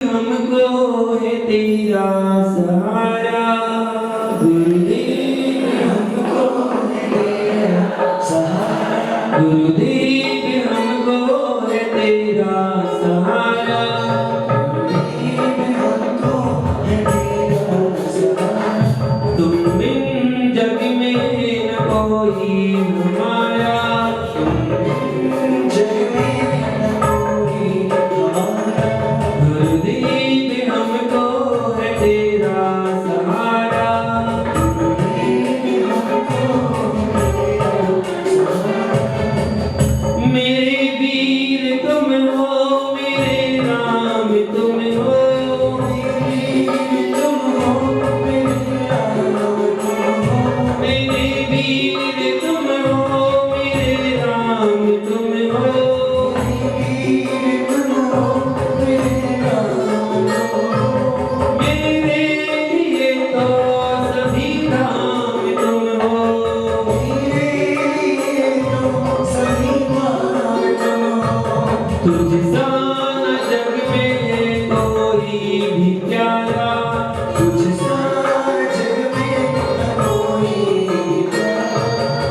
हमको है तेरा सहारा, गुरुदेव हमको है तेरा सहारा, गुरुदेव हमको है तेरा सहारा, गुरुदेव हमको है तेरा सहारा। तुम बिन जग में न कोई हमारा, तुम बिन जग में न कोई हमारा, गुरुदेव हमको है तेरा सहारा, गुरुदेव हमको है तेरा सहारा। मेरे वीर तुम हो, मेरे राम तुम हो, मेरे वीर तुम हो, मेरे राम तुम हो, मेरे वीर तुम हो, मेरे राम तुम हो, मेरे वीर तुम हो, मेरे राम तुम हो। मेरे लिए तो सभी काम तुम हो, मेरे लिए तो सभी काम तुम हो। तुझसा न जग में कोई भी प्यारा, तुझसा जग में न कोई भी प्यारा,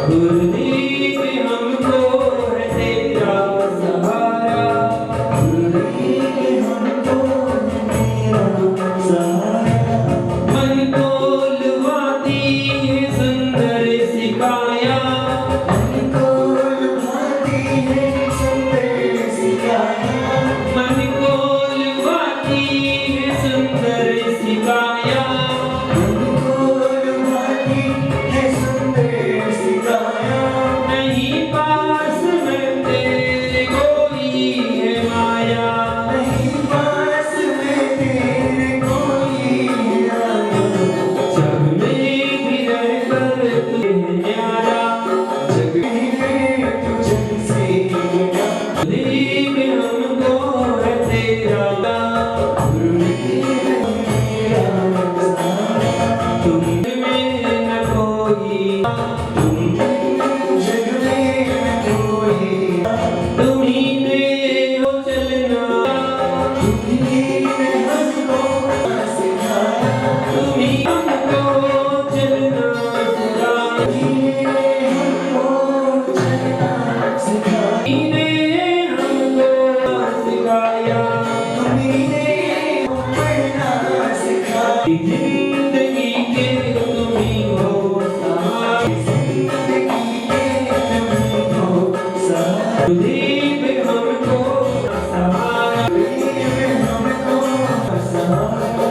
गुरुदेव हमको है तेरा सहारा, गुरुदेव हमको है तेरा सहारा। मन को लुभाती है सुंदर सी काया, मन को लुभाती है सुंदर सी काया, मन को लुभाती है सुंदर सी काया, मन को लुभाती है सुंदर सी काया। नहीं पास में तेरे कोई है माया, नहीं पास में तेरे कोई है माया। जग में भी रहकर तू है न्यारा, जग में तू जग से न्यारा। गुरुदेव हमको है तेरा, गुरुदेव मेरा सहारा। तुम में न कोई, तुम जग में न कोई, तुम ही ने हो चलना, तुम ही ने हमको सिखाया, तुम ही हमको चलना सिखाया, तुम ही ने हमको चलना सिखाया, तुम ही ने हमको सिखाया, तुम ही ने पढ़ना सिखाया। जिंदगी के तुम ही हो सहारा, जिंदगी के तुम ही हो सहारा। गुरुदेव हमको सहारा, गुरुदेव हमको सहारा।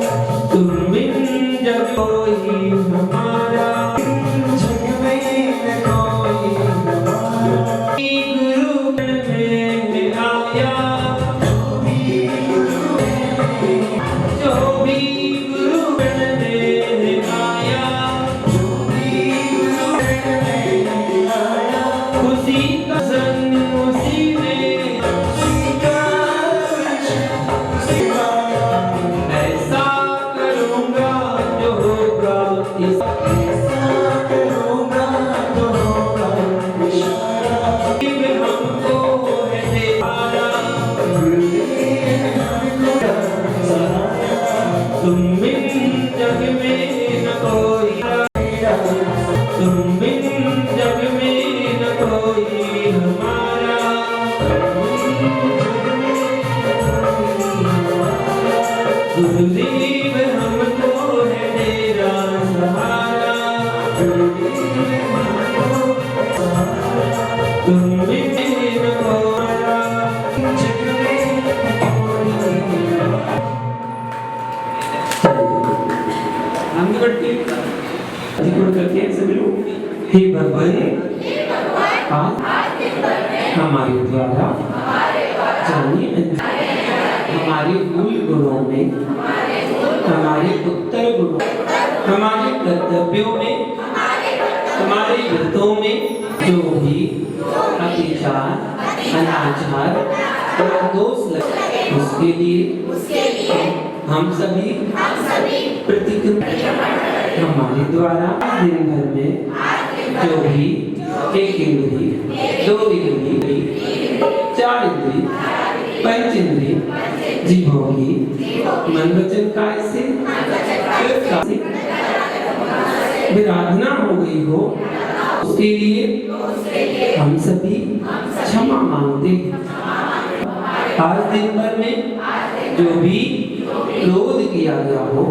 तुम बिन जग कोई हमारा, बिन जग में न कोई हमारा। गुरु में आया, जो भी गुरु में, जो भी गुरु में आया, जो भी गुरु में आया, खुशी का संग उसी में, खुशी का दर्शन उसी पाया। ऐसा करूँगा जो होगा ऐसा करूँगा जो होगा इशारा। गुरुदेव हमको है तेरा, गुरुदेव हमको है सहारा। तुम बिन जग में न कोई तेरा, तुम बिन जग में न कोई हमारा, गुरुदेव हमको है तेरा सहारा, गुरुदेव हमको सहारा। तुम बिन न कोई, जग में न कोई हम करते अधिकरण करते हैं सभी लोग। हे भगवान, आज हमारे द्वारा जानिए हमारे मूल गुणों में, हमारे उत्तर गुणों, हमारे कर्तव्यों में, हमारे व्रतों में जो भी अतिचार, अनाचार और दोष लगे, उसके लिए हम सभी प्रतिक्रिया हमारे द्वारा दिन भर में जो भी एक इंद्री, दो इंद्री, चार इंद्री, पंच इंद्री, जीवों की मन वचन काय से विराधना हो गई हो, उसके लिए हम सभी क्षमा मांगते हैं। आज दिन भर में जो भी क्रोध किया गया हो,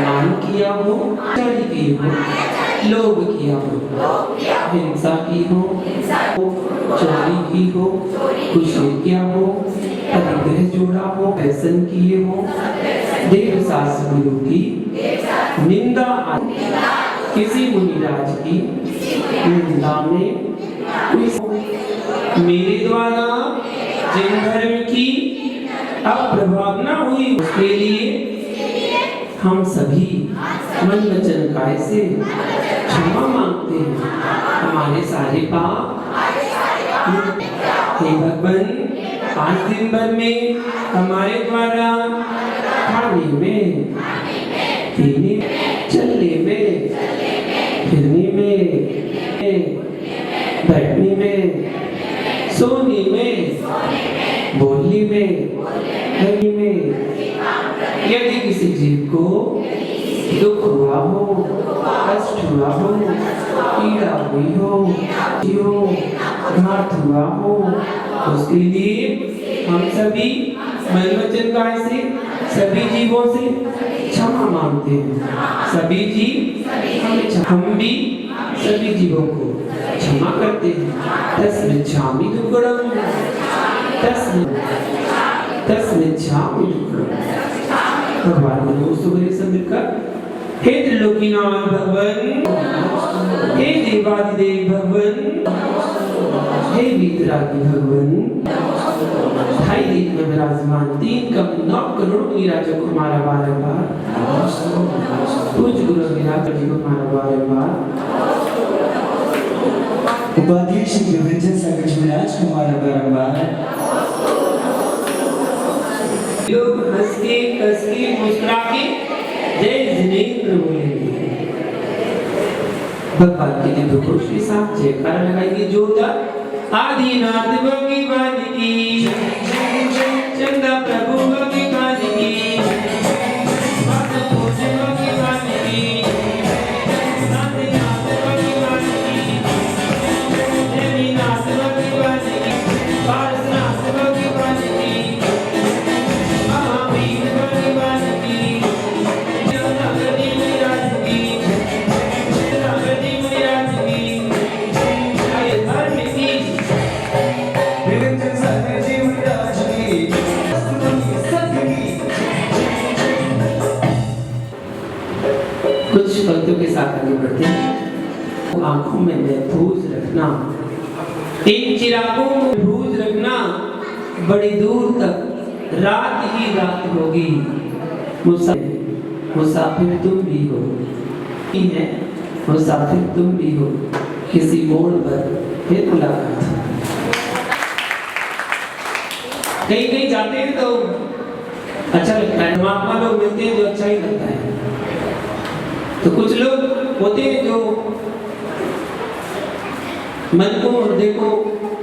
मान किया हो, चोरी की हो, लोभ किया हो, हिंसा की हो, चोरी की हो, कुछ किया हो, परिग्रह जोड़ा हो, व्यसन किए हो, देव शास्त्रियों की निंदा, किसी मुनिराज की निंदा में मेरे द्वारा जिन धर्म की अप्रभावना हुई, उसके लिए हम सभी मन वचन काय से क्षमा मांगते हैं। हमारे सारे पाप हे भगवान, आज दिन भर में हमारे द्वारा खाने में, पीने, चलने में, फिरने में, बैठने में, सोने में, बोलने में, करने में, यदि किसी जीव को दुख हुआ हो, कष्ट हुआ हो, पीड़ा हुई हो, घात हुआ हो, उसके लिए हम सभी मन वचन काय से सभी जीवों से क्षमा मांगते हैं। सभी जीव हम भी सभी जीवों को क्षमा करते हैं। तस्मिच्छामि दुक्कडम, तस्मिच्छामि दुक्कडम। भगवान को दोस्तों के सब मिलकर हे त्रिलोकीनाथ भगवान, हे देवादिदेव भगवान, हे वीतरागी भगवान, ढाई दिन में विराजमान 3 करोड़ नीराजों को हमारा बारंबार, पूज्य गुरु विराज जी को हमारा बारंबार, उपाध्याय श्री विभंजन सागर महाराज को हमारा बारंबार, लोग हंस के कस के मुस्कुरा के जय जिनेंद्र बोलेंगे। भगवान के दिव्य पुरुष के साथ जयकारा लगाएंगे जोरदार। आदिनाथ भगवान की, चंदा प्रभु भगवान की, भगवान की, आदिनाथ भगवान की, देवीनाथ भगवान की, पारसनाथ भगवान की, महावीर भगवान की, जगन्नाथ महाराज की, जगन्नाथ महाराज की, जय धर्म की, विभंजन सागर जी महाराज की, सत्य की। कुछ पंक्तियों के साथ आगे बढ़ते हैं। आंखों में महफूज रखना, इन चिरागों में महफूज रखना, बड़ी दूर तक रात ही रात होगी। मुसाफिर तुम भी हो, है मुसाफिर तुम भी हो, किसी मोड़ पर फिर मुलाकात। कहीं कहीं जाते हैं तो अच्छा लगता है, महात्मा लोग मिलते हैं जो अच्छा ही लगता है। तो कुछ लोग होते हैं जो मन को हृदय को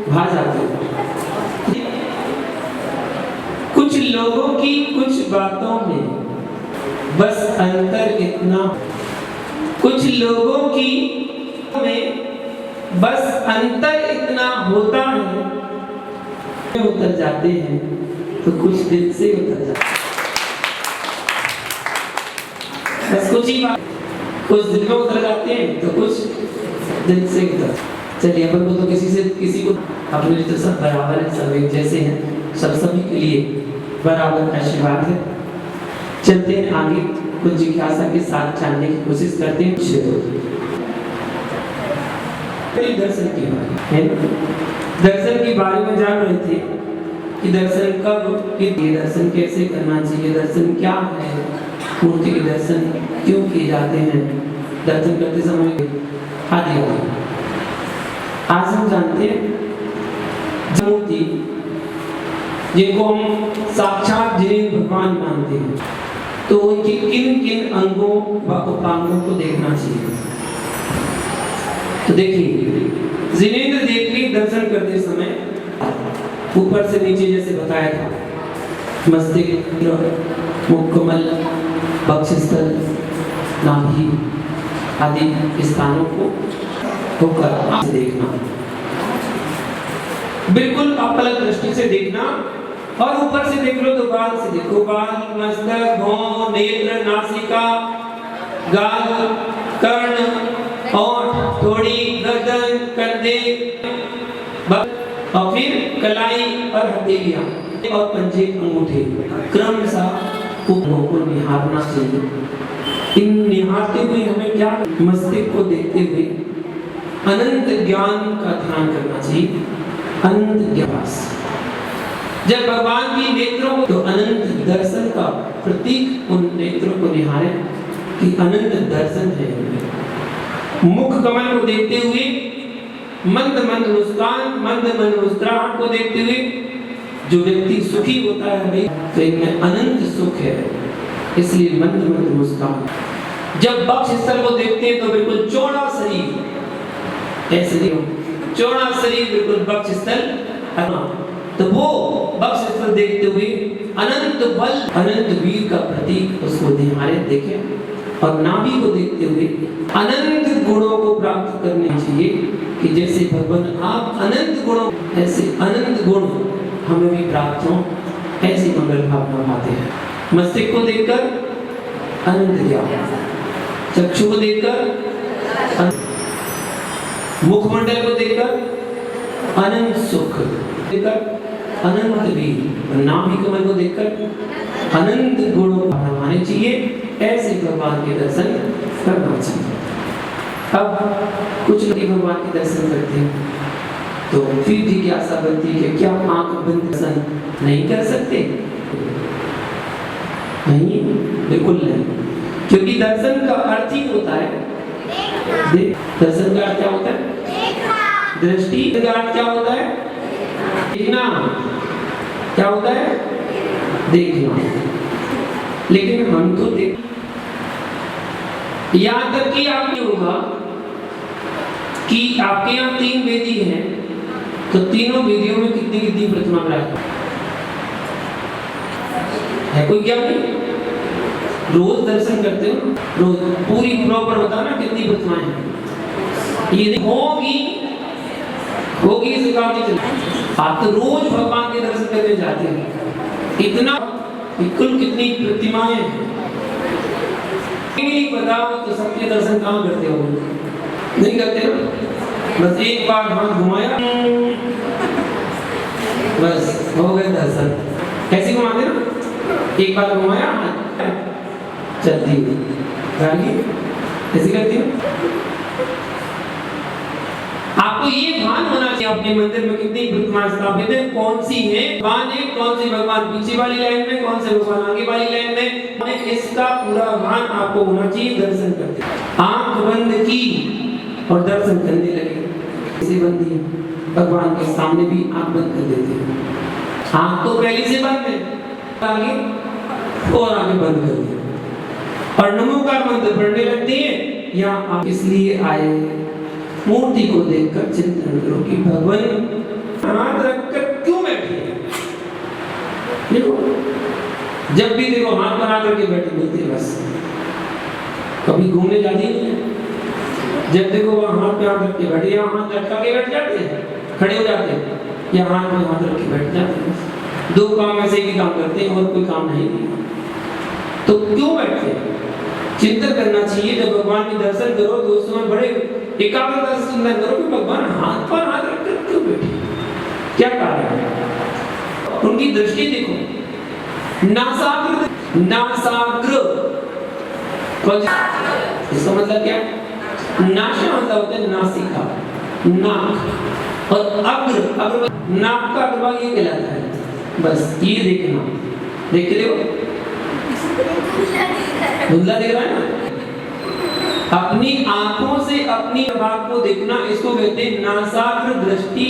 भा जाते हैं। कुछ लोगों की कुछ बातों में बस अंतर इतना, कुछ लोगों की में बस अंतर इतना होता है, उतर जाते हैं तो कुछ दिल से उतर जाते हैं। बस कुछ ही बात, कुछ दिल में उतर जाते हैं तो कुछ दिल से उतर। चलिए अपन को तो किसी को अपने तो सब बराबर है, सब एक जैसे हैं, सब सभी के लिए बराबर आशीर्वाद है। चलते हैं आगे, कुछ जिज्ञासा के साथ जानने की कोशिश करते हैं। दर्शन के बारे में, दर्शन के बारे में जान रहे थे कि दर्शन कब, कि दर्शन कैसे करना चाहिए, दर्शन क्या है, मूर्ति के दर्शन क्यों किए जाते हैं, दर्शन करते समय आदि आदि। आज हम जानते हैं मूर्ति जिनको हम साक्षात जिनेंद्र भगवान मानते हैं, तो उनके किन किन अंगों व उपांगों को देखना चाहिए। तो देखिए, जिनेंद्र देव के दर्शन करते समय ऊपर से नीचे जैसे बताया था, मस्तिष्क, मुखकमल, वक्षस्थल, नाभि आदि स्थानों को होकर देखना, बिल्कुल अपलक दृष्टि से देखना। और ऊपर से देख लो तो बाल से देखो, बाल, मस्तक, भौं, नेत्र, नासिका, गाल, कर्ण, ओठ, थोड़ी, गर्दन, कंधे और फिर कलाई और हथेलियां और पंजे, अंगूठे क्रमशः उपभोग को निहारना चाहिए। इन निहारते हुए हमें क्या, मस्तिष्क को देखते हुए अनंत ज्ञान का ध्यान करना चाहिए। अनंत ज्ञान, जब भगवान की नेत्रों तो अनंत दर्शन का प्रतीक उन नेत्रों को निहारे कि अनंत दर्शन है। मुख कमल को देखते हुए मंद मंद मुस्कान, मंद मंद मुस्कुराहट को देखते हुए जो व्यक्ति सुखी होता है भाई, तो इनमें अनंत सुख है, इसलिए मंद मंद मुस्कान। जब वक्षस्थल को देखते हैं तो बिल्कुल चौड़ा शरीर, ऐसे नहीं, चौड़ा शरीर बिल्कुल वक्षस्थल, तो वो वक्षस्थल देखते हुए अनंत बल, अनंत वीर का प्रतीक उसको निहारे देखें। और नाभि को देखते हुए अनंत गुणों को प्राप्त करने चाहिए कि जैसे भगवान आप अनंत गुणों, ऐसे अनंत गुण हमें भी प्राप्त हों, ऐसी मंगल भावना पाते हैं। मस्तिष्क को देखकर अनंत ज्ञान, चक्षु को देखकर, मुखमंडल को देखकर अनंत सुख, देखकर अनंत वीर, नाभि कमल को देखकर अनंत गुणों को मानने चाहिए। ऐसे भगवान के दर्शन करना चाहिए। अब कुछ लोग भगवान के दर्शन करते हैं तो फिर जिज्ञासा बनती है कि क्या आंख बंद दर्शन नहीं कर सकते? नहीं, बिल्कुल नहीं, क्योंकि दर्शन का अर्थ ही होता है दर्शन का अर्थ क्या होता है? दृष्टि का अर्थ क्या होता है? देखना। क्या होता है? देखना। लेकिन हम तो देख, याद तक कि आपने होगा कि आपके यहाँ 3 वेदी हैं, तो तीनों वेदियों में कितनी कितनी प्रतिमा विराजमान है? कोई क्या नहीं? रोज दर्शन करते हो, रोज पूरी प्रॉपर बताना कितनी प्रतिमाएं हैं। ये होगी इसे काम नहीं चलता। आप तो रोज भगवान के दर्शन करने जाते हैं, इतना कुल कितनी प्रतिमाएं हैं नहीं पता, तो सबके दर्शन कहाँ करते हो? नहीं करते हो? बस एक बार हाथ घुमाया, बस हो गए दर्शन। कैसे घुमाते ना? एक बार घुमाया, चलती हूँ गाड़ी, ऐसी करती हूँ। आपको ये भान होना चाहिए अपने मंदिर में कितनी प्रतिमाएं स्थापित है, कौन सी है भगवान है, कौन सी भगवान पीछे वाली लाइन में, कौन से भगवान आगे वाली लाइन में, इसका पूरा भान आपको होना चाहिए दर्शन करते। आंख बंद की और दर्शन करने लगे, इसे बंदी भगवान के सामने भी आंख बंद कर देते हैं। आंख तो पहले से बंद है, आगे और आगे बंद कर दिया और नमोकार मंत्र पढ़ने लगती है। यहाँ आप इसलिए आए, मूर्ति को देखकर चिंतन करो कि भगवान हाथ रखकर क्यों बैठे हैं। देखो, जब भी देखो हाथ बना करके बैठे मिलते हैं, बस कभी घूमने जाती नहीं है। जब देखो वहाँ हाथ पे हाथ रख के बैठे, यहाँ हाथ लटका के बैठ जाते हैं, खड़े हो जाते हैं, या हाथ पे हाथ रख के बैठ जाते हैं। 2 काम ऐसे ही काम करते हैं और कोई काम नहीं। तो क्यों बैठते हैं? चिंतन करना चाहिए। जब भगवान के दर्शन करो तो उस समय बड़े एकाग्रता से चिंतन करो कि भगवान हाथ पर हाथ रखकर क्यों बैठे, क्या कारण है? उनकी दृष्टि देखो, नासाग्र, नासाग्र इसका मतलब क्या? नासा मतलब होता है नासिका, नाक, और अग्र नाक का अग्रभाग ये कहलाता है। बस ये देखना, देख रहे हो? धुंधला दिख रहा है ना? अपनी आंखों से अपनी भाग को देखना, इसको कहते हैं नासाग्र दृष्टि।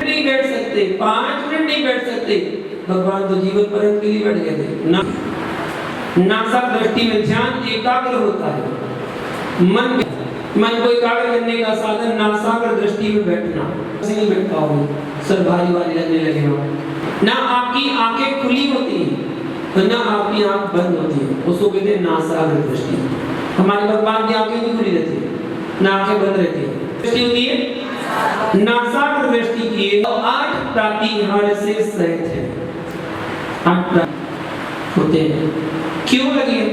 नहीं बैठ सकते, 5 मिनट नहीं बैठ सकते। भगवान तो जीवन पर्यंत के लिए बैठ गए थे ना। नासाग्र दृष्टि में ध्यान एकाग्र होता है। मन को एकाग्र करने का साधन नासाग्र दृष्टि में बैठना। ऐसे नहीं बैठ पाओगे, सर भारी भारी लगने लगेगा ना। आपकी आंखें खुली होती तो ना आपकी आंख बंद होती है, उसको कहते हैं नासाग्र दृष्टि। हमारे भगवान की आंखें नहीं खुली रहती, ना आंखें बंद रहती है, दृष्टि होती है नासाग्र दृष्टि की। तो 8 प्रातिहार्य से सहित है, 8 होते हैं। क्यों लगी है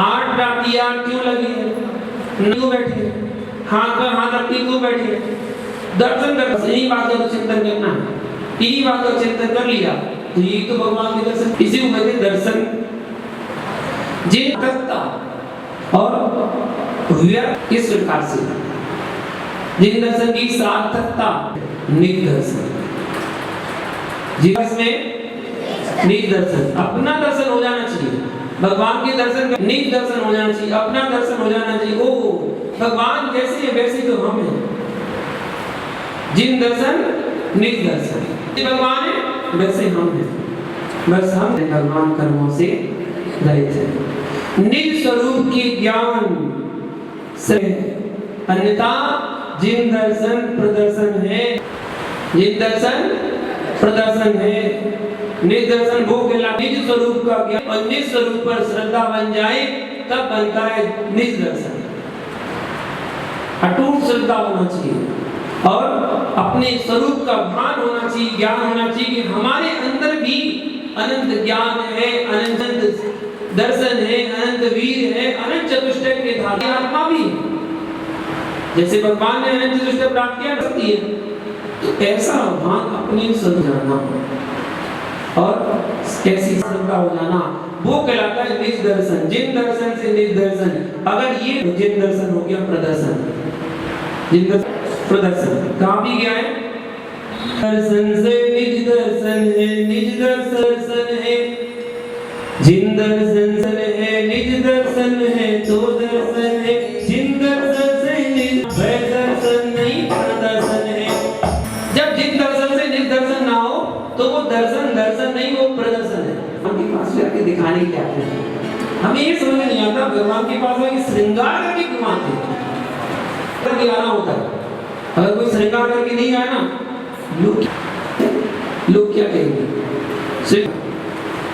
8 प्रातिहार्य, क्यों लगी है? क्यों बैठी है? हाथ पर हाथ रखती क्यों बैठी है? दर्शन कर, इन्हीं बातों का चिंतन करना है, इन्हीं बातों का चिंतन कर लिया तो ये तो भगवान के दर्शन, इसी को कहते हैं दर्शन। जिन कर्ता और व्यर्थ किस प्रकार से, जिन दर्शन की सार्थकता निज दर्शन, जिसमें निज दर्शन, अपना दर्शन हो जाना चाहिए, भगवान के दर्शन निज दर्शन हो जाना चाहिए, अपना दर्शन हो जाना चाहिए। ओ भगवान जैसे है वैसे तो हम हैं, जिन दर्शन निज दर्शन, भगवान है वैसे हम हैं, बस हम भगवान कर्मों से रहित हैं। निज स्वरूप के ज्ञान से, अन्यथा जिन दर्शन प्रदर्शन है, जिन दर्शन प्रदर्शन है, निज दर्शन वो कहलाता है। निज स्वरूप का ज्ञान और निज स्वरूप पर श्रद्धा बन जाए तब बनता है निज दर्शन। अटूट श्रद्धा होना चाहिए और अपने स्वरूप का भान होना चाहिए, ज्ञान होना चाहिए कि हमारे अंदर भी अनंत ज्ञान है, अनंत दर्शन है, अनंत वीर है, अनंत चतुष्टय के धारी आत्मा भी है। जैसे भगवान ने अनंत चतुष्टय प्राप्त किया करती है, तो ऐसा भान अपने स्वरूप जानना और कैसी श्रद्धा हो जाना, वो कहलाता है निज दर्शन। जिन दर्शन से निज दर्शन, अगर ये जिन दर्शन हो गया प्रदर्शन, जिन दर्शन प्रदर्शन कहाँ भी गया है? दर्शन से निज दर्शन है, निज दर्शन है, जिन दर्शन है निज दर्शन है तो दर्शन है, जिन दर्शन से निज दर्शन नहीं प्रदर्शन है। जब जिन दर्शन से निज दर्शन ना हो तो वो दर्शन दर्शन नहीं, वो प्रदर्शन है। उनके पास जाके दिखाने क्या है, हमें ये समझ नहीं आता भगवान के पास आके श्रृंगार करके क्यों आते हैं, करके आना होता है। अगर कोई श्रृंगार करके नहीं आया ना, लोग क्या कहेंगे?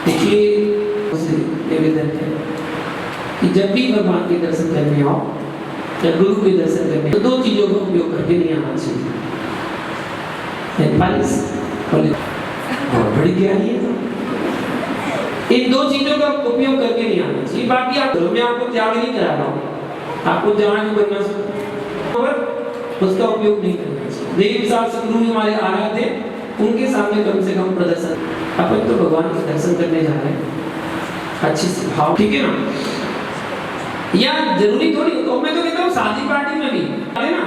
देखिए निवेदन है कि जब भी भगवान के दर्शन करने आओ या गुरु के दर्शन करने, तो 2 चीजों का उपयोग करके नहीं आना चाहिए। बहुत बड़ी ज्ञानी है, इन 2 चीजों का उपयोग करके नहीं आना चाहिए। बाकी आप, मैं आपको त्याग नहीं करा रहा हूँ, आपको जवान बनना उसका उपयोग नहीं करना चाहिए। देव शास्त्र गुरु हमारे आ रहे थे, उनके सामने कम से कम प्रदर्शन, अपन तो भगवान के दर्शन करने जा रहे हैं, अच्छी से भाव, ठीक है ना। या जरूरी थोड़ी, तो मैं तो कहता हूँ शादी पार्टी में भी है ना,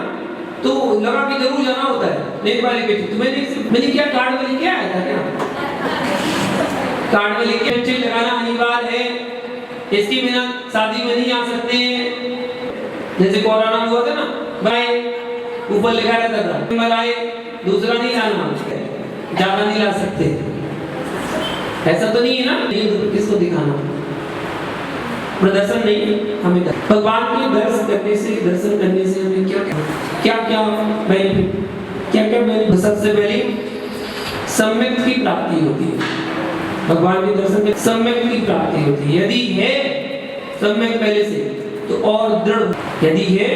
तो लगा कि जरूर जाना होता है। नहीं वाली बेटी तुम्हें मैंने क्या कार्ड में लिखा आया था क्या? कार्ड में लिखे बच्चे लगाना अनिवार्य है, इसकी बिना शादी में नहीं आ सकते। जैसे कोरोना में हुआ था ना, भाई ऊपर लिखा रहता था बनाए, दूसरा नहीं लाना, ज्यादा नहीं ला सकते। ऐसा तो नहीं है ना, ये तो किसको दिखाना, प्रदर्शन नहीं। हमें भगवान के दर्शन करने से, दर्शन करने से हमें क्या क्या क्या बेनिफिट, क्या क्या बेनिफिट? सबसे पहले सम्यक की प्राप्ति होती है, भगवान के दर्शन में सम्यक की प्राप्ति होती है। यदि है सम्यक पहले से तो और दृढ़, यदि है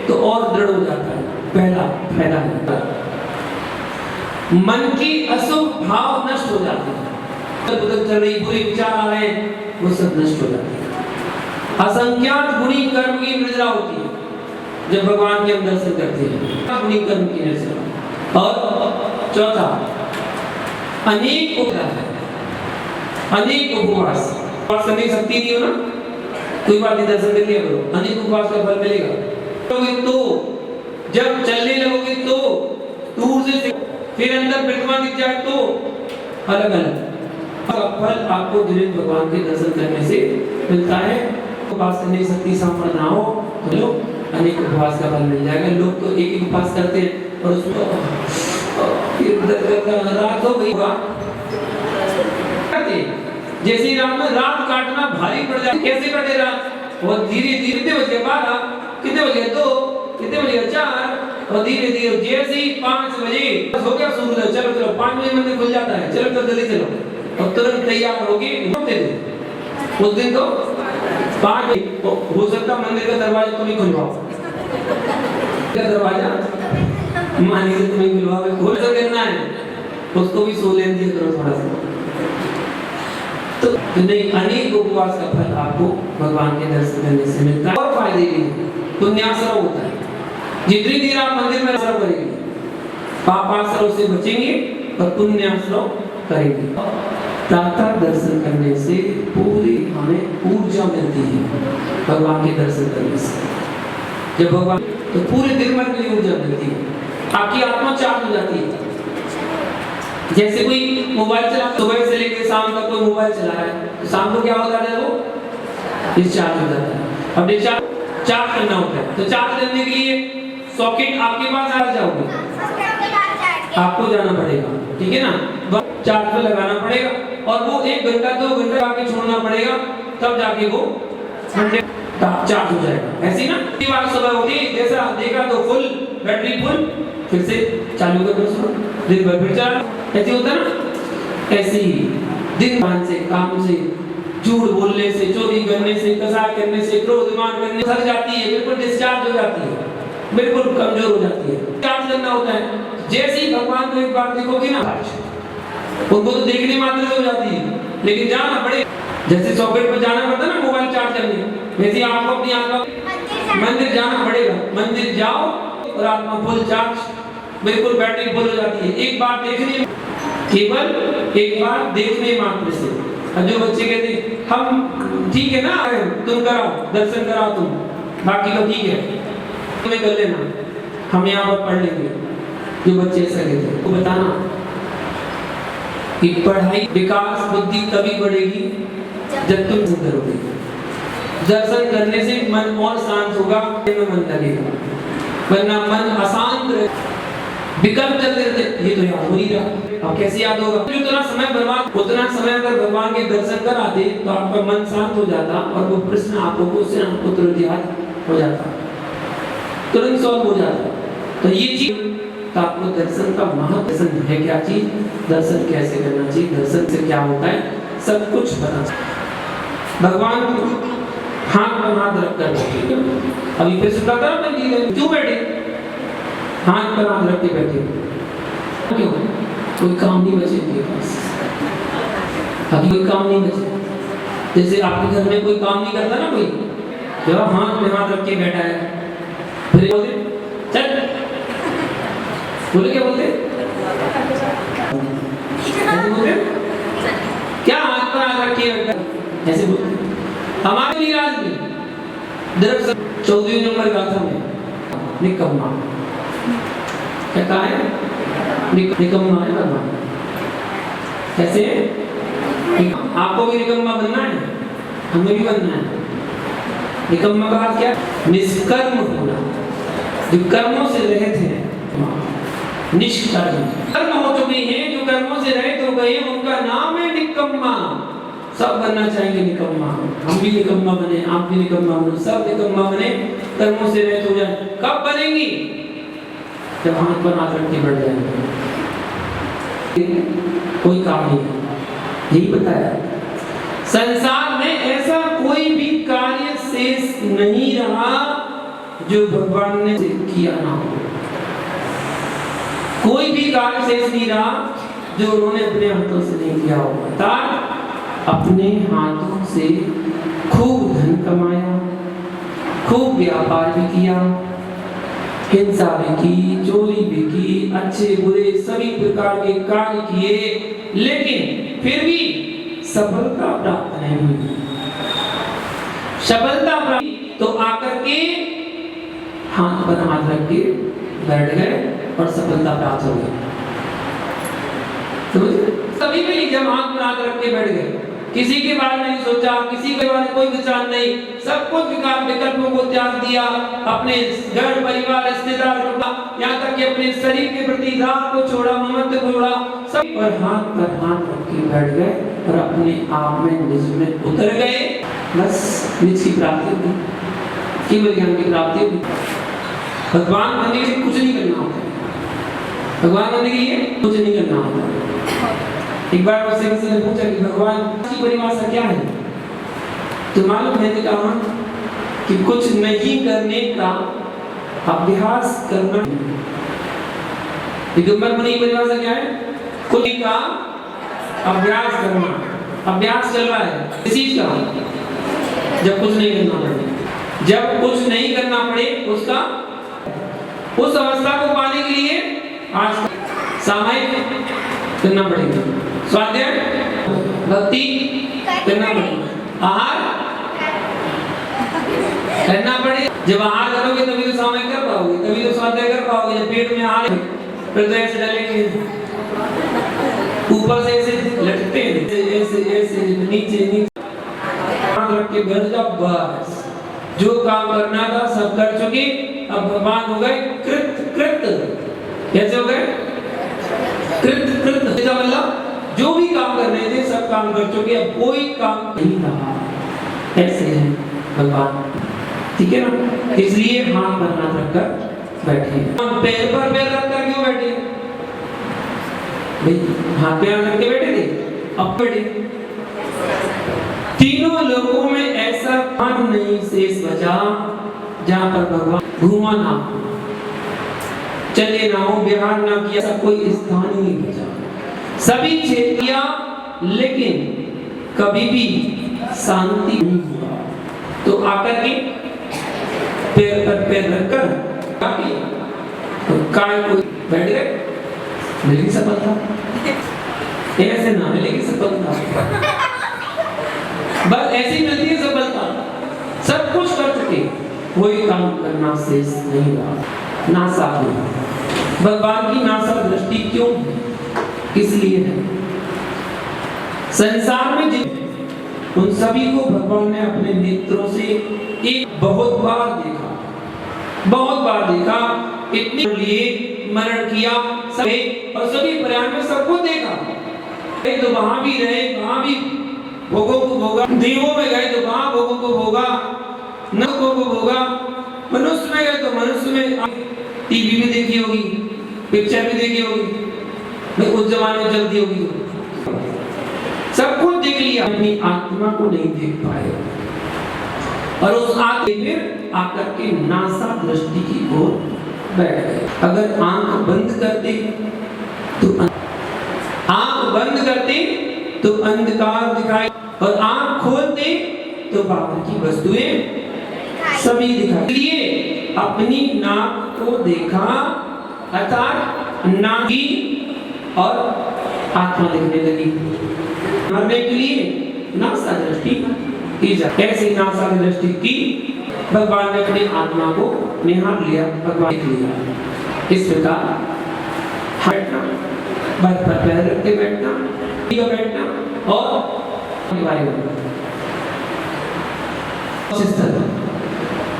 तो और दृढ़ हो जाता है। पहला फायदा है, मन की अशुभ भाव नष्ट हो जाते हैं, बदल चल रही बुरे विचार आ रहे हैं, वो सब नष्ट हो जाते हैं। असंख्यात गुणी कर्म की निर्जरा होती है जब भगवान के हम दर्शन करते हैं, गुणी कर्म की निर्जरा। और चौथा, अनेक उपवास है, अनेक उपवास करने की शक्ति नहीं हो ना, कोई बात नहीं, दर्शन कर लिया करो, अनेक उपवास का फल मिलेगा। तो जब चलने लगोगे तो दूर से, फिर अंदर प्रतिमा दिख जाए तो अलग अलग फल आपको धीरे भगवान के दर्शन करने से मिलता है। उपवास करने की शक्ति सामर्थ्य ना हो तो लोग अनेक उपवास का फल मिल जाएगा। लोग तो एक ही उपवास करते हैं और उसको रात हो गई जैसे रात में रात काटना भारी पड़ जाए, कैसे कटे रात? और धीरे धीरे कितने बजे 12, कितने बजे 2, कितने बजे 4, और धीरे धीरे जैसे ही 5 बजे हो गया सूर्योदय, चलो चलो 5 बजे मंदिर खुल जाता है, चलो तो जल्दी चलो, और तुरंत तैयार होगी उस दिन तो 5 हो सकता मंदिर का दरवाजा तुम ही खुलवाओ, दरवाजा मानी से तुम्हें खुलवा के खोल तो करना है, उसको भी सो लेने दिया करो थोड़ा सा। तो नहीं, अनेक उपवास का फल आपको भगवान के दर्शन करने से मिलता है और फायदे भी पुण्याश्रव होता है। जितनी देर आप मंदिर में आश्रव करेंगे, पापाश्रव से बचेंगे और पुण्याश्रव करेंगे। प्रातः दर्शन करने से पूरी हमें ऊर्जा मिलती है, भगवान के दर्शन करने से जब भगवान, तो पूरे दिन भर के लिए ऊर्जा मिलती है, आपकी आत्मा चार्ज हो जाती है। जैसे कोई मोबाइल चला, सुबह से लेकर शाम तक कोई मोबाइल चला रहा है, तो शाम को क्या हो जाता है, वो डिस्चार्ज हो जाता है। अब डिस्चार्ज चार्ज करना होता है, तो चार्ज करने के लिए सॉकेट आपके पास आ जाओगे, आपको जाना पड़ेगा, ठीक है ना, चार्ज पे लगाना पड़ेगा और वो 1 घंटा 2 घंटा आके छोड़ना पड़ेगा, तब जाके वो चार्ज हो जाएगा। ऐसी ना बार सुबह उठी, जैसा देखा तो फुल बैटरी फुल, फिर से चालू कर दो, दिन भर फिर चला, ऐसे होता ना। ऐसे ही दिन भर से काम से, झूठ बोलने से, चोरी करने से, कसाई करने से, क्रोधमान करने से थक जाती है, बिल्कुल डिस्चार्ज हो जाती है, बिल्कुल कमजोर हो जाती है। चार्ज करना होता है। जैसे ही भगवान को एक बार देखोगे ना, उनको तो देखने मात्र से हो जाती है, लेकिन जाना पड़े, जैसे सॉकेट पर जाना पड़ता है ना मोबाइल चार्ज करने, वैसे आपको अपनी आत्मा मंदिर जाना पड़ेगा। मंदिर जाओ और आत्मा फुल चार्ज, बिल्कुल बैटरी फुल हो जाती है। एक बार देखने, केवल एक बार देखने मात्र से। और जो बच्चे कहते हम ठीक है ना, तुम कराओ, दर्शन कराओ तुम, बाकी तो ठीक है तुम्हें कर लेना, हम यहाँ पर पढ़ लेंगे। जो बच्चे ऐसा कहते हैं, वो बताना कि पढ़ाई विकास बुद्धि तभी बढ़ेगी जब तुम करोगे। दर्शन करने से मन और शांत होगा, मन लगेगा, वरना मन अशांत रहे, विकल्प चलते रहते, ये तो याद हो नहीं रहा, अब कैसे याद होगा। जितना समय बर्बाद, उतना समय अगर भगवान के दर्शन कराते तो आपका मन शांत हो जाता और वो प्रश्न आपको क्वेश्चन आपको तुरंत याद हो जाता, तुरंत सॉल्व हो जाता। तो ये चीज तो आपको दर्शन का महत्व, दर्शन है क्या चीज, दर्शन कैसे करना चाहिए, दर्शन से क्या होता है, सब कुछ पता चलता। भगवान हाथ पर हाथ रखकर बैठे, अभी फिर सुना था मैं क्यों बैठे, हाथ पर हाथ रख के बैठे, क्यों, कोई काम नहीं बचे उनके पास, अभी कोई काम नहीं बचे। जैसे आपके घर में कोई काम नहीं करता ना कोई, जब हाथ में हाथ रख के बैठा है, फिर बोलते चल, बोले क्या बोलते, बोलते क्या हाथ पर हाथ रख के बैठा, ऐसे बोलते। हमारे लीराज में दरअसल 14वें नंबर गाथा में निकम्मा क्या कहा है, निकम्मा है भगवान। कैसे आपको भी निकम्मा बनना है, हमें भी बनना है। निकम्मा का अर्थ क्या, निष्कर्म होना, जो कर्मों से रहित है, निष्कर्म कर्म हो चुके हैं, जो कर्मों से रहित हो गए, उनका नाम है निकम्मा। सब बनना चाहेंगे निकम्मा, हम भी निकम्मा बने, आप भी निकम्मा बने, सब निकम्मा बने, कर्मों से रहित हो जाए। कब बनेंगी, जब हाथ पर हाथ रख के बढ़ जाएंगे, कोई काम नहीं है। यही बताया संसार में ऐसा कोई भी कार्य शेष नहीं रहा जो भगवान ने किया ना हो, कोई भी कार्य शेष नहीं रहा जो उन्होंने अपने हाथों से नहीं किया हो। अर्थात अपने हाथों से खूब धन कमाया, खूब व्यापार भी किया, हिंसा भी की, चोरी भी की, अच्छे बुरे सभी प्रकार के कार्य किए, लेकिन फिर भी सफलता प्राप्त नहीं हुई। सफलता प्राप्त तो आकर के हाथ पर हाथ रख के बैठ गए और सफलता प्राप्त हो गई। समझे? तभी भी जब हाथ पर हाथ रख के बैठ गए, किसी के बारे में नहीं सोचा, किसी के बारे में कोई विचार नहीं, सब कुछ विकल्पों को त्याग दिया, अपने घर परिवार रिश्तेदार यहाँ तक कि अपने शरीर के प्रति राग को छोड़ा, ममत्व को छोड़ा, सब पर हाथ रख के बैठ गए और अपने आप में निज में उतर गए। बस निज की प्राप्ति हुई, केवल ज्ञान की प्राप्ति हुई। भगवान बनने के लिए कुछ नहीं करना होता, भगवान बनने के लिए कुछ नहीं करना होता, एक बार मुझसे किसी ने पूछा कि भगवान की परिभाषा क्या है, तो मालूम मैंने कहा कि कुछ नहीं करने का अभ्यास करना। दिगंबर मुनि की परिभाषा क्या है? कुछ का अभ्यास करना। अभ्यास चल रहा है किस चीज का? जब कुछ नहीं करना पड़े, जब कुछ नहीं करना पड़े उसका, उस अवस्था को पाने के लिए आज सामायिक करना पड़ेगा, स्वाध्याय भक्ति करना पड़ेगा, आहार करना पड़े। जब आहार करोगे तभी तो सामायिक कर पाओगे, तभी तो स्वाध्याय कर पाओगे। जब पेट में आहार फिर तो ऐसे डालेंगे, ऊपर से ऐसे लटकते हैं, ऐसे ऐसे नीचे नीचे हाथ रख के बैठ जाओ। बस जो काम करना था सब कर चुके, अब भगवान हो गए कृत कृत। कैसे हो गए? कृत कृत मतलब जो भी काम कर रहे थे सब काम कर चुके, अब कोई काम नहीं रहा। ऐसे है भगवान, ठीक है ना? इसलिए हाथ पर हाथ रखकर बैठे। हम पैर पर पैर रखकर क्यों बैठे? भाई हाथ पे हाथ रख के बैठे थे, अब बैठे। तीनों लोगों में ऐसा स्थान नहीं शेष बचा जहां पर भगवान घूमा ना हो, चले ना हो, विहार ना किया, सब कोई स्थान ही नहीं बचा। सभी क्षेत्रिया, लेकिन कभी भी शांति नहीं हुआ। तो आकर के पैर पर पैर रखकर तो काय कोई बैठ गए, मिलेगी सफलता? ऐसे ना मिलेगी सफलता, बस ऐसी मिलती है सफलता। सब कुछ कर चुके, कोई काम करना शेष नहीं रहा, नासा हुआ। भगवान की नासा दृष्टि क्यों है? इसलिए है संसार में जिन उन सभी को भगवान ने अपने नेत्रों से एक बहुत बार देखा, बहुत बार देखा, इतने लिए मरण किया सभी, और सभी प्रयाण में सबको देखा। तो वहां भी रहे, वहां भी भोगों को भोगा, देवों में गए तो वहां भोगों को भोगा, नरकों को भोगा, मनुष्य में गए तो मनुष्य में। टीवी भी देखी होगी, पिक्चर भी देखी होगी, भाई उस जमाने में चलती होगी, सब कुछ देख लिया, अपनी आत्मा को नहीं देख पाए। और उस आत्मा फिर आकर के नासा दृष्टि की ओर बैठ गए। अगर आंख बंद करते तो अंधकार दिखाई, और आंख खोलते तो बाहर की वस्तुएं सभी दिखाई। इसलिए अपनी नाक को देखा, अर्थात नाकी और आत्मा दिखने लगी। मरने के लिए नासा दृष्टि की जाए। कैसे नासा दृष्टि की? भगवान ने अपनी आत्मा को निहार लिया, भगवान देख लिया। इस प्रकार बैठना, बात पर पैर रख के बैठना, बैठना और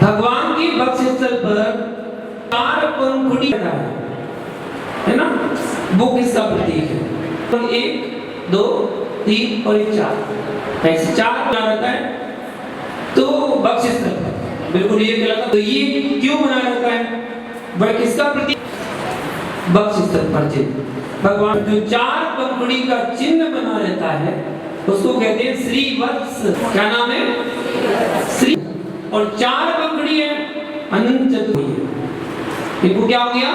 भगवान की बक्षस्थल पर 4 पंखुड़ी है ना, वो किसका प्रतीक है? तो 1 2 3 और 4, ऐसे 4 बना रहता है। तो बक्षस्थल पर बिल्कुल ये गलत है। तो ये क्यों बना रहता है? वह किसका प्रतीक? बक्षस्थल पर चिन्ह। भगवान जो 4 पंखुड़ी का चिन्ह बना रहता है उसको कहते हैं श्रीवत्स। क्या नाम है? श्री। और 4 पंखुड़ी है अनंत चतुर्भुज। इनको क्या हो गया?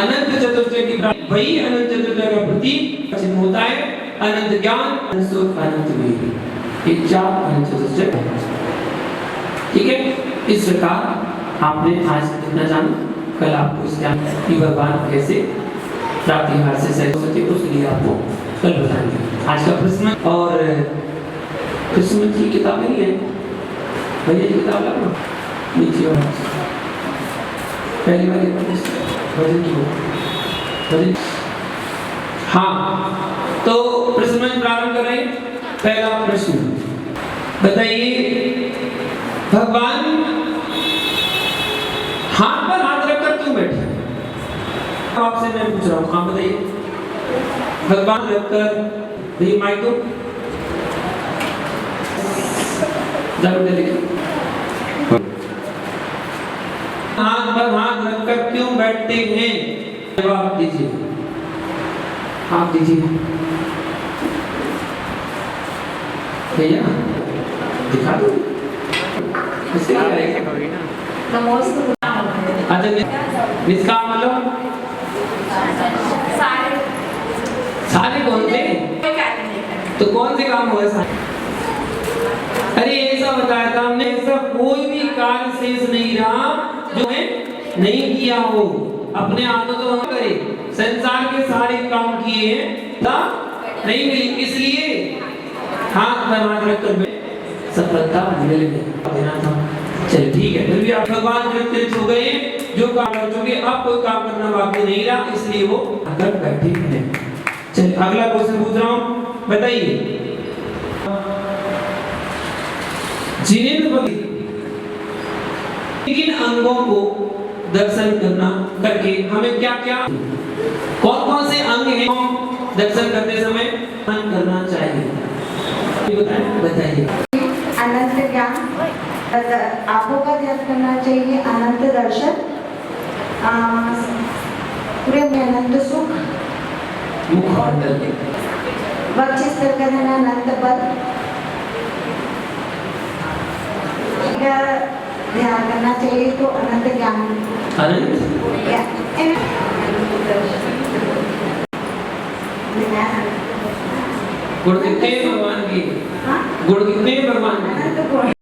अनंत चतुर्भुज की प्राप्ति। वही अनंत चतुर्भुज का प्रतीक चिन्ह होता है अनंत ज्ञान, अनंत सुख, अनंत वीर्य। ये 4 अनंत चतुर्भुज, ठीक है। इस प्रकार आपने आज कितना जाना, कल आपको इस ज्ञान की भगवान कैसे प्राप्तिहार से सही हो सके उसके लिए आपको कल बताएंगे। आज का प्रश्न और कृष्ण की किताबें नहीं है भैया, किताब लाओ नीचे और पहली वाली भजन की भजन। हाँ, तो प्रश्न में प्रारंभ कर रहे हैं। पहला प्रश्न बताइए, भगवान हाथ पर हाथ रखकर क्यों बैठे? आपसे मैं पूछ रहा हूँ, आप बताइए। भगवान रखकर ये माइक दो, जरूर देखिए। हाथ पर हाथ रखकर क्यों बैठते हैं? जवाब दीजिए, आप दीजिए। भैया दिखा दो इससे क्या रहेगा? अच्छा निष्काम मतलब सारे कौन से? तो कौन से काम हुए सारे? अरे ऐसा बताया था हमने, ऐसा कोई भी कार्य शेष नहीं रहा जो है नहीं किया हो। अपने हाथों तो हम करे, संसार के सारे काम किए हैं नहीं मिली, इसलिए हाथ बना कर सफलता मिल देना था। चलिए ठीक है, फिर भी आप भगवान कृत हो गए, जो काम कर चुके, अब कोई काम करना बाकी नहीं रहा, इसलिए वो अगर बैठे हैं। चलिए अगला क्वेश्चन पूछ रहा हूँ, बताइए जिनेंद्र किन अंगों को दर्शन करना करके हमें क्या क्या कौन कौन से अंग हैं दर्शन करते समय करना चाहिए? बताइए। अनंत ज्ञान, आंखों का ध्यान करना चाहिए, अनंत दर्शन, पूरे में अनंत सुख, मुखमंडल वक्ष स्तर का ध्यान, अनंत बल का ध्यान करना चाहिए, तो अनंत ज्ञान, अनंत गुण कितने भगवान की? गुण कितने भगवान की? अनंत गुण।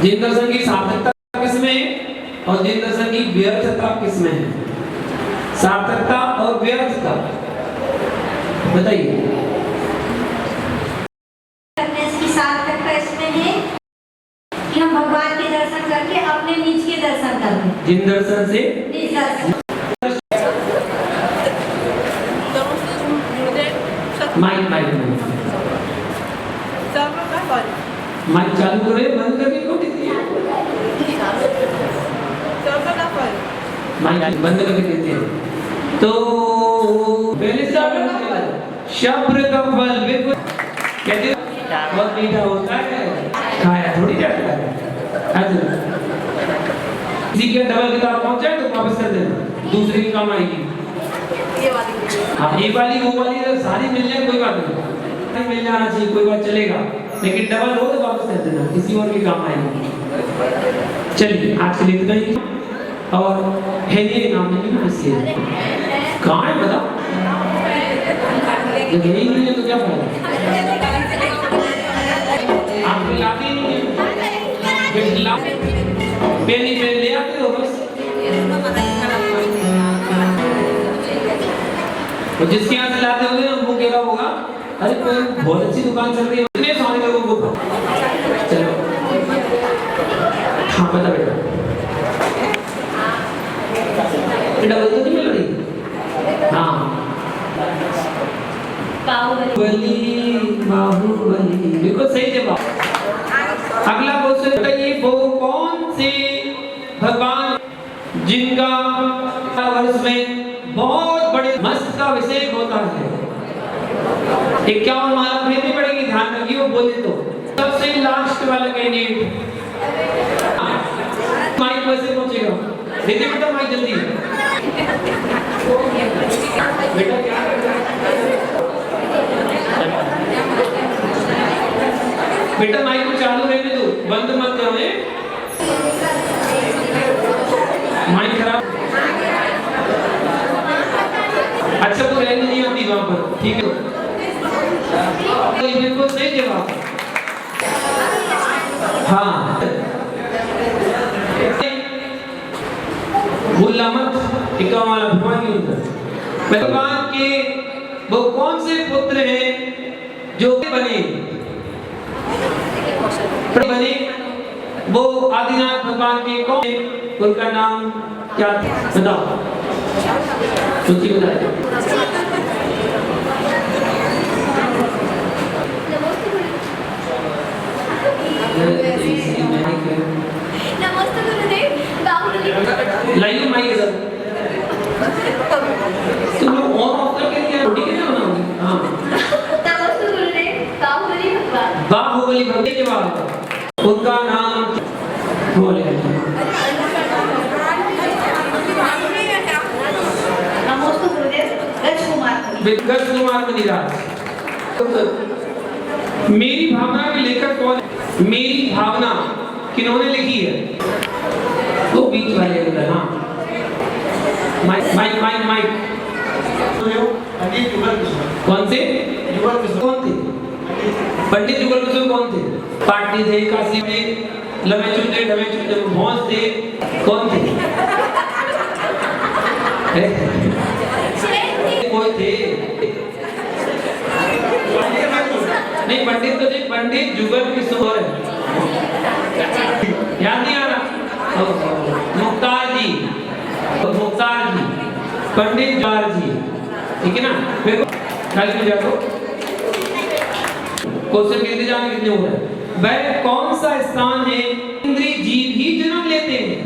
जिन दर्शन की सार्थकता किसमें है और जिन दर्शन की व्यर्थता किसमें है? सार्थकता और व्यर्थता बताइए। इसकी सार्थकता इसमें है कि हम भगवान के दर्शन करके अपने नीच के दर्शन करते जिन दर्शन से नीच दर्शन। माइक चालू करो, बंद करके क्यों देती है? माइक बंद करके देते हैं तो पहले शब्द का फल बिल्कुल कहते हैं बहुत मीठा होता है, खाया थोड़ी जाता है। किसी के डबल किताब पहुंच जाए तो वापस कर देना, दूसरी काम आएगी। हाँ ये वाली वो वाली सारी मिल जाए कोई बात नहीं, मिल जाना चाहिए कोई बात चलेगा, लेकिन डबल हो तो वापस कर देना, किसी और के काम आएगी। चलिए आज के लिए इतना ही। और है ये नाम नहीं ना इसलिए कहाँ है बता, जब यही नहीं है तो क्या फायदा? आप लाते ही नहीं है, पेनी पेन ले आते हो बस। तो जिसके यहाँ से लाते होंगे ना वो कह रहा होगा अरे कोई बहुत अच्छी दुकान चल रही है, इतने सारे लोगों को। चलो हाँ बता बेटा, डबल तो नहीं मिल रही। हाँ बाहुबली बिल्कुल सही जवाब। अगला क्वेश्चन बताइए, वो कौन से भगवान जिनका वर्ष में बहुत बड़े मस्त का विषय होता है? 51 माला फेरनी पड़ेगी, ध्यान रखिए वो बोले तो। सबसे लास्ट वाला कैंडिडेट माइक वैसे पहुंचेगा, देखिए बेटा माइक जल्दी बेटा क्या बेटा माइक को चालू रहने दो, बंद मत करो। माइक खराब, अच्छा तो रहने नहीं आती वहां पर, ठीक है तो ये बिल्कुल सही जवाब। हाँ भूलना मत, 51 वाला भगवान की उत्तर। भगवान के वो कौन से पुत्र हैं जो बने वो आदिनाथ भगवान के कौन, उनका नाम क्या था बताओ, सूची बताइए। नमस्ते गुरुदेव, लाइव माइक इधर तुम लोग ऑन ऑफ करके क्या रोटी कैसे बनाओगे? हाँ नमस्ते गुरुदेव, बाहुबली भगवान। बाहुबली भगवान के जवाब, उनका नाम बोले। नमस्ते गुरुदेव, गज कुमार मुनिराज। मेरी भावना के लेखक कौन है? मेरी भावना किन्होंने लिखी है? वो बीच वाले अंदर। हाँ माइक माइक माइक माइक कौन से कौन थे? पंडित जुगल किशोर कौन थे? पाटनी थे, काशी थे, लमेचुल थे, ढमेचुल थे, भौंस थे, कौन थे? कोई थे नहीं, पंडित तो नहीं, पंडित जुगल किशोर है, याद नहीं आ रहा? मुख्तार जी, मुख्तार जी, पंडित जवाहर जी, ठीक है ना? फिर कल में जाओ क्वेश्चन कितने जाने कितने हो रहे हैं? वह कौन सा स्थान है इंद्रिय जीव ही जन्म लेते हैं?